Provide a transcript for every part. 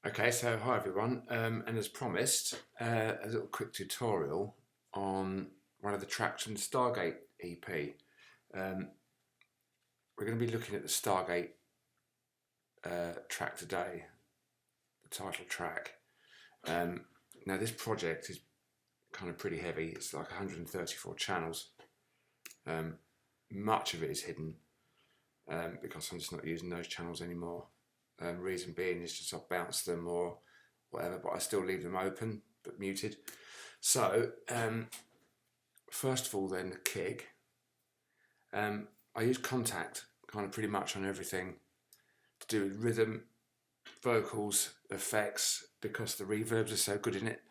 Okay, so hi everyone, and as promised, a little quick tutorial on one of the tracks from the Stargate EP. We're going to be looking at the Stargate track today, the title track. Now this project is kind of pretty heavy. It's like 134 channels. Much of it is hidden because I'm just not using those channels anymore. Reason being is just I've bounced them or whatever, but I still leave them open but muted. So first of all, then the kick. I use contact kind of pretty much on everything to do with rhythm, vocals, effects, because the reverbs are so good in it.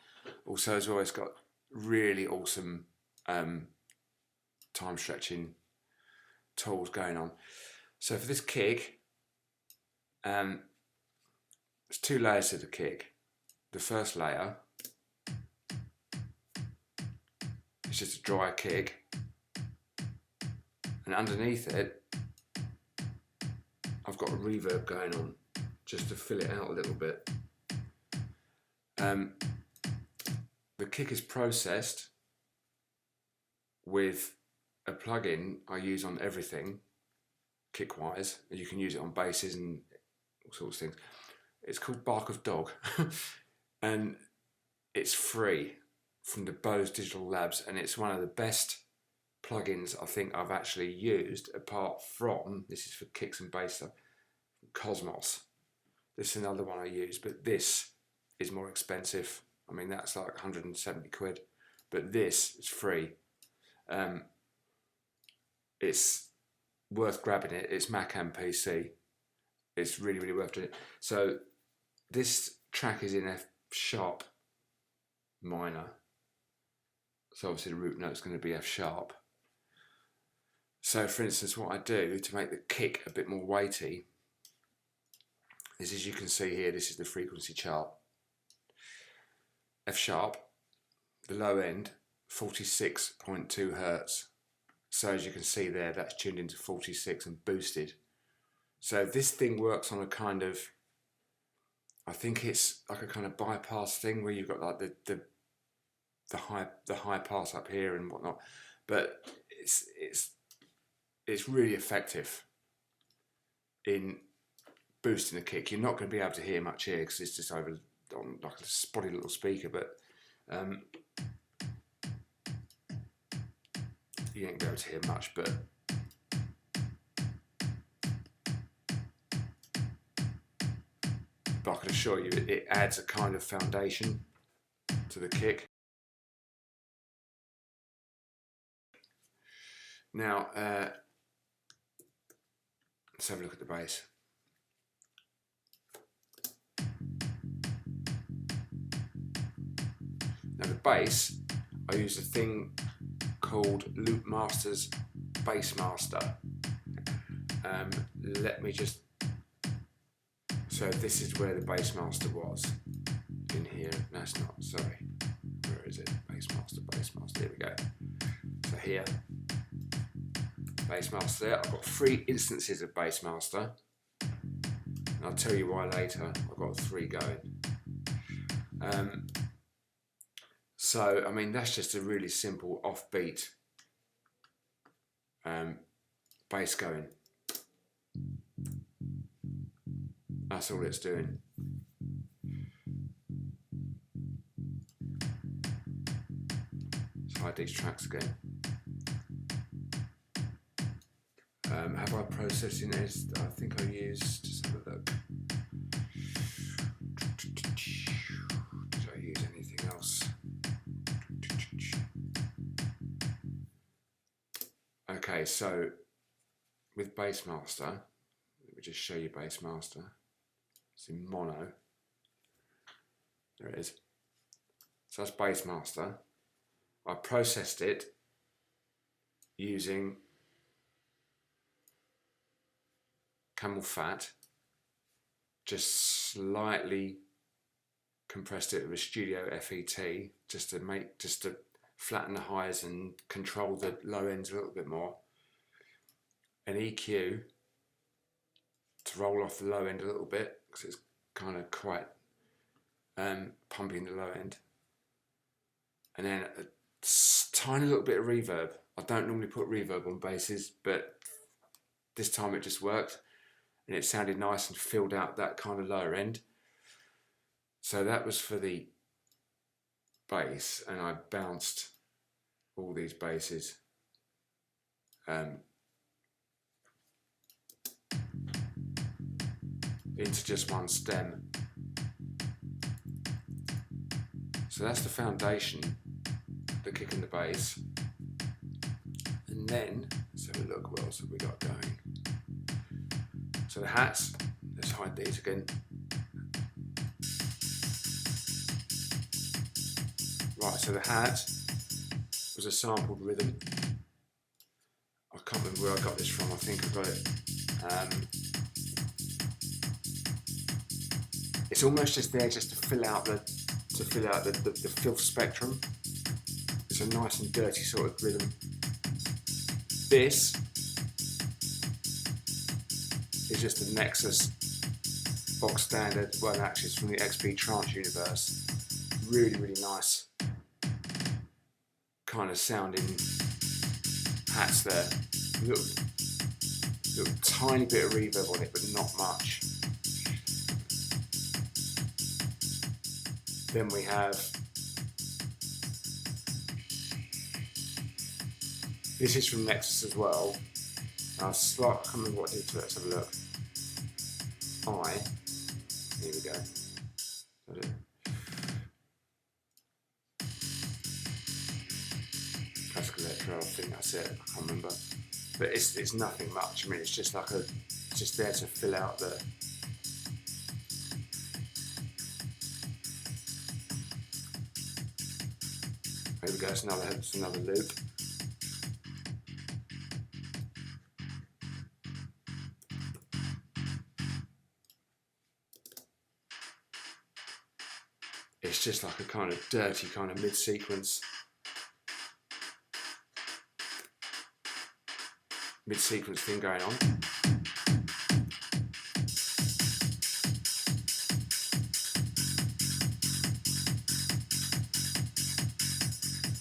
Also, as well, it's got really awesome time stretching tools going on. So for this kick, there's two layers to the kick. The first layer is just a dry kick, and underneath it I've got a reverb going on just to fill it out a little bit. The kick is processed with a plugin I use on everything, kick-wise. You can use it on basses and all sorts of things. It's called Bark of Dog, and it's free from the Bose Digital Labs, and it's one of the best plugins I think I've actually used, apart from, this is for kicks and bass stuff, Cosmos. This is another one I use, but this is more expensive. I mean, that's like 170 quid, but this is free. It's worth grabbing it. It's Mac and PC. It's really, really worth doing it. So this track is in F sharp minor. So obviously the root note's going to be F sharp. So for instance, what I do to make the kick a bit more weighty is, as you can see here, this is the frequency chart. F sharp, the low end, 46.2 Hertz. So as you can see there, that's tuned into 46 and boosted. So this thing works on a kind of, I think it's like a kind of bypass thing where you've got like the high pass up here and whatnot, but it's really effective in boosting the kick. You're not going to be able to hear much here because it's just over on like a spotty little speaker, but you ain't going to be able to hear much. But I can assure you it adds a kind of foundation to the kick. Now let's have a look at the bass. Now the bass, I use a thing called Loop Master's Bass Master. Let me just, so this is where the Bass Master was, in here. No, it's not, sorry, where is it? Bass Master, here we go. So here, Bass Master there. I've got 3 instances of Bass Master, and I'll tell you why later. I've got 3 going. So I mean, that's just a really simple offbeat bass going. That's all it's doing. Let's hide these tracks again. Have I processed in it? I think I used, just have a look. Did I use anything else? Okay, so with Bass Master, let me just show you Bass Master. It's in mono. There it is. So that's Bass Master. I processed it using Camel Fat, just slightly compressed it with a Studio FET just to flatten the highs and control the low ends a little bit more. An EQ to roll off the low end a little bit because it's kind of quite pumping the low end, and then a tiny little bit of reverb. I don't normally put reverb on basses, but this time it just worked, and it sounded nice and filled out that kind of lower end. So that was for the bass, and I bounced all these basses into just one stem. So that's the foundation, the kick and the bass. And then, let's have a look, what else have we got going? So the hats, let's hide these again. Right, so the hat was a sampled rhythm. I can't remember where I got this from, I think I got it. It's almost just there just to fill out the filth spectrum. It's a nice and dirty sort of rhythm. This is just a Nexus box standard, well actually it's from the XP Trance universe. Really, really nice kind of sounding hats there. Little tiny bit of reverb on it, but not much. Then we have, this is from Nexus as well. I can't remember what I did to it, let's have a look. Here we go. Classical electro, I think that's it, I can't remember. But it's nothing much, I mean it's just like just there to fill out the, there we go, it's another loop. It's just like a kind of dirty kind of mid-sequence thing going on.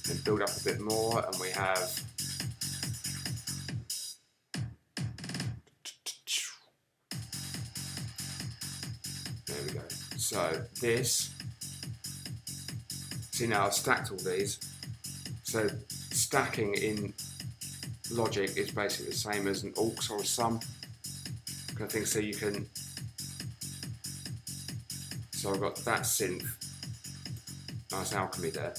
Then build up a bit more, and we have there we go. So this, see now I've stacked all these. So stacking in Logic is basically the same as an aux or a sum kind of thing. So you can, so I've got that synth, nice alchemy there.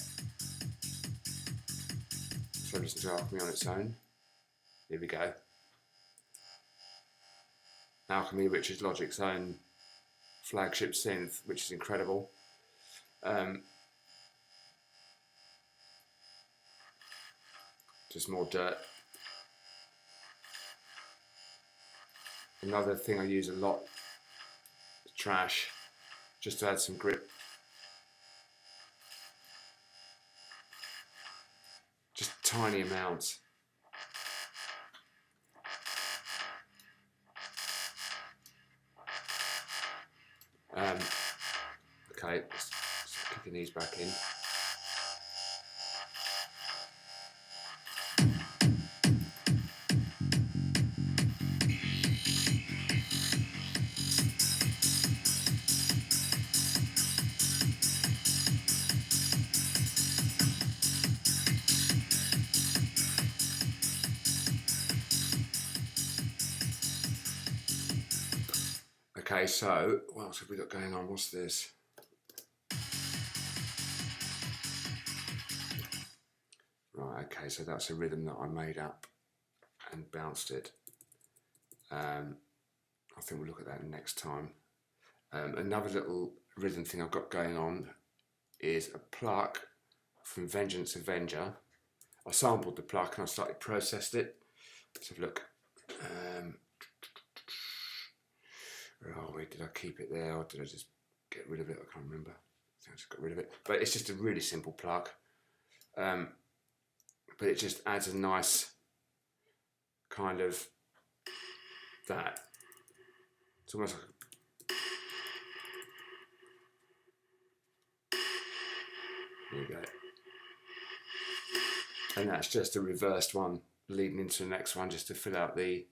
So listen to alchemy on its own. Here we go. Alchemy, which is Logic's own flagship synth, which is incredible. Just more dirt. Another thing I use a lot is trash, just to add some grip. Just tiny amounts. Okay, just kicking these back in. Okay, so what else have we got going on? What's this? Right, okay, so that's a rhythm that I made up and bounced it. I think we'll look at that next time. Another little rhythm thing I've got going on is a pluck from Vengeance Avenger. I sampled the pluck and I slightly processed it. Let's have a look. Where are we? Did I keep it there or did I just get rid of it? I can't remember. I think I just got rid of it. But it's just a really simple pluck. But it just adds a nice kind of that. It's almost like you go. And that's just a reversed one leading into the next one, just to fill out the...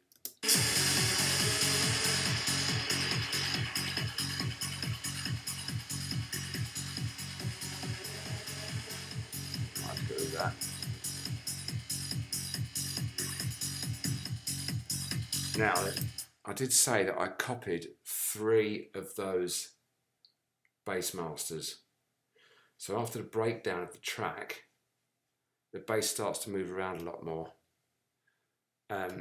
I'll do that. Now, I did say that I copied 3 of those bass masters. So after the breakdown of the track, the bass starts to move around a lot more. As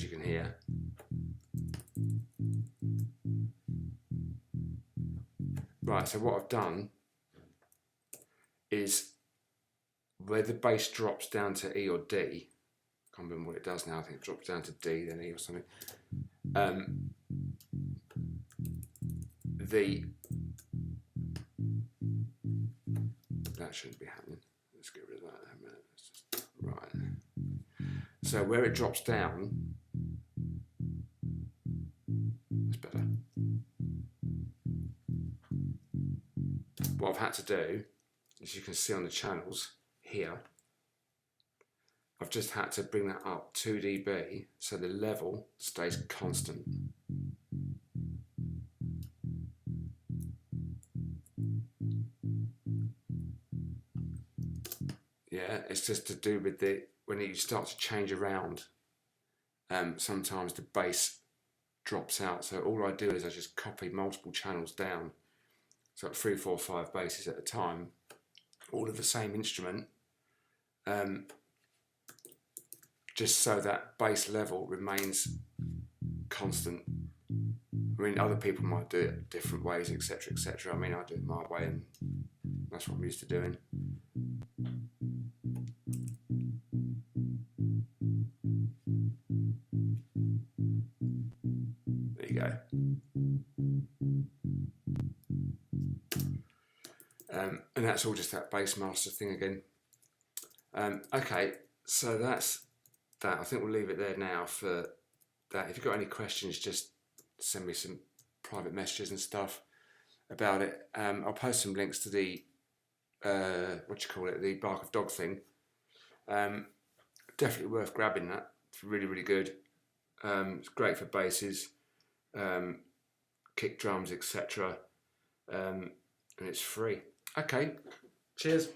you can hear. Right, so what I've done is where the bass drops down to E or D, I can't remember what it does now, I think it drops down to D, then E or something. That shouldn't be happening. Let's get rid of that in a minute. Right. So where it drops down, that's better. What I've had to do, as you can see on the channels here, I've just had to bring that up 2 dB so the level stays constant. Yeah, it's just to do with when you start to change around, sometimes the bass drops out. So all I do is I just copy multiple channels down, so like 3, 4, 5 basses at a time, all of the same instrument, just so that bass level remains constant. I mean, other people might do it different ways, etc., etc. I mean, I do it my way, and that's what I'm used to doing. There you go. And that's all just that bass master thing again. Okay, so that's that. I think we'll leave it there now for that. If you've got any questions, just send me some private messages and stuff about it. I'll post some links to the the Bark of Dog thing. Definitely worth grabbing that. It's really, really good. It's great for basses, kick drums, etc. And it's free. Okay, cheers.